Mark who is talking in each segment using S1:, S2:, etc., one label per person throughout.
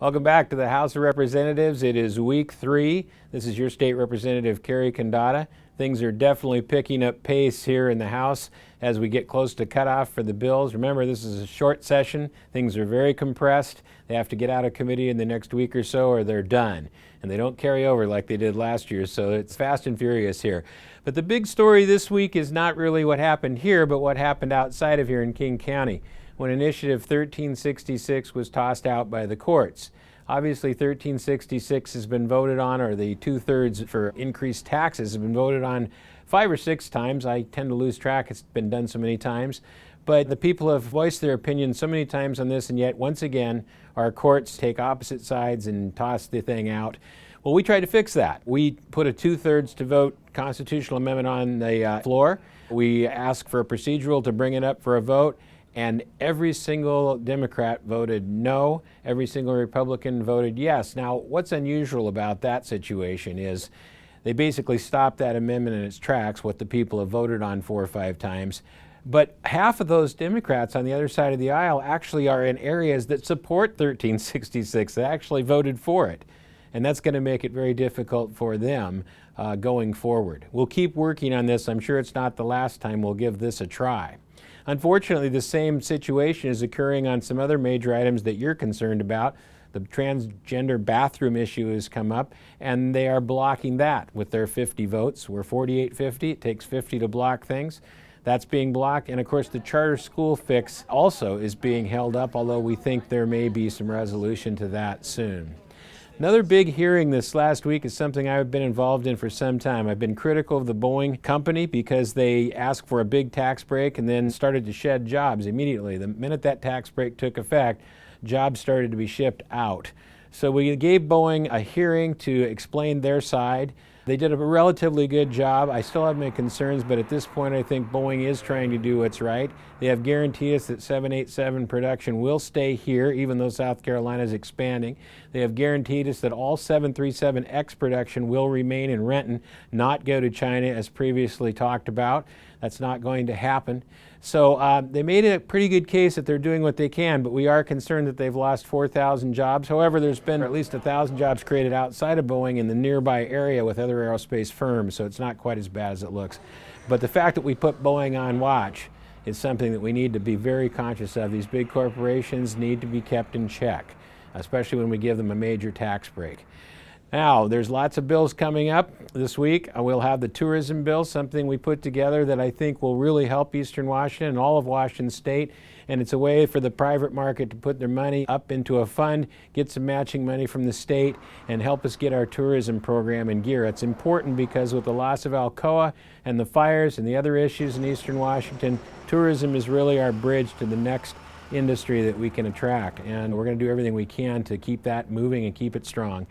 S1: Welcome back to the House of Representatives. It is week 3. This is your state representative, Condotta. Things are definitely picking up pace here in the House as we get close to cutoff for the bills. Remember, this is a short session. Things are very compressed. They have to get out of committee in the next week or so or they're done. And they don't carry over like they did last year, so it's fast and furious here. But the big story this week is not really what happened here, but what happened outside of here in King County, when Initiative 1366 was tossed out by the courts. Obviously, 1366 has been voted on, or the 2/3 for increased taxes have been voted on 5 or 6 times. I tend to lose track. It's been done so many times. But the people have voiced their opinion so many times on this, and yet, once again, our courts take opposite sides and toss the thing out. Well, we tried to fix that. We put a 2/3 to vote constitutional amendment on the floor. We asked for a procedural to bring it up for a vote. And every single Democrat voted no. Every single Republican voted yes. Now, what's unusual about that situation is they basically stopped that amendment in its tracks, what the people have voted on 4 or 5 times. But half of those Democrats on the other side of the aisle actually are in areas that support 1366. They actually voted for it. And that's going to make it very difficult for them going forward. We'll keep working on this. I'm sure it's not the last time we'll give this a try. Unfortunately, the same situation is occurring on some other major items that you're concerned about. The transgender bathroom issue has come up, and they are blocking that with their 50 votes. We're 48-50. It takes 50 to block things. That's being blocked. And of course, the charter school fix also is being held up, although we think there may be some resolution to that soon. Another big hearing this last week is something I've been involved in for some time. I've been critical of the Boeing company because they asked for a big tax break and then started to shed jobs immediately. The minute that tax break took effect, jobs started to be shipped out. So we gave Boeing a hearing to explain their side. They did a relatively good job. I still have my concerns, but at this point I think Boeing is trying to do what's right. They have guaranteed us that 787 production will stay here, even though South Carolina is expanding. They have guaranteed us that all 737X production will remain in Renton, not go to China as previously talked about. That's not going to happen. So they made a pretty good case that they're doing what they can, but we are concerned that they've lost 4,000 jobs. However, there's been at least 1,000 jobs created outside of Boeing in the nearby area with other aerospace firms, so it's not quite as bad as it looks. But the fact that we put Boeing on watch is something that we need to be very conscious of. These big corporations need to be kept in check, especially when we give them a major tax break. Now, there's lots of bills coming up this week. We'll have the tourism bill, something we put together that I think will really help Eastern Washington and all of Washington State. And it's a way for the private market to put their money up into a fund, get some matching money from the state, and help us get our tourism program in gear. It's important because with the loss of Alcoa and the fires and the other issues in Eastern Washington, tourism is really our bridge to the next industry that we can attract. And we're going to do everything we can to keep that moving and keep it strong.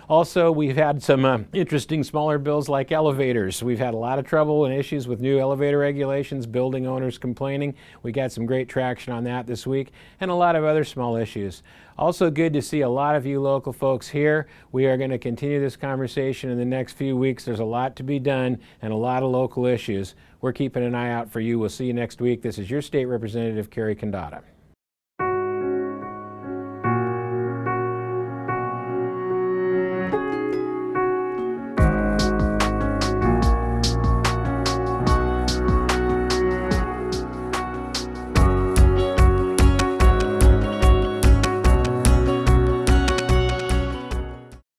S1: Also, we've had some interesting smaller bills like elevators. We've had a lot of trouble and issues with new elevator regulations, building owners complaining. We got some great traction on that this week, and a lot of other small issues. Also good to see a lot of you local folks here. We are going to continue this conversation in the next few weeks. There's a lot to be done and a lot of local issues. We're keeping an eye out for you. We'll see you next week. This is your state representative, Condotta.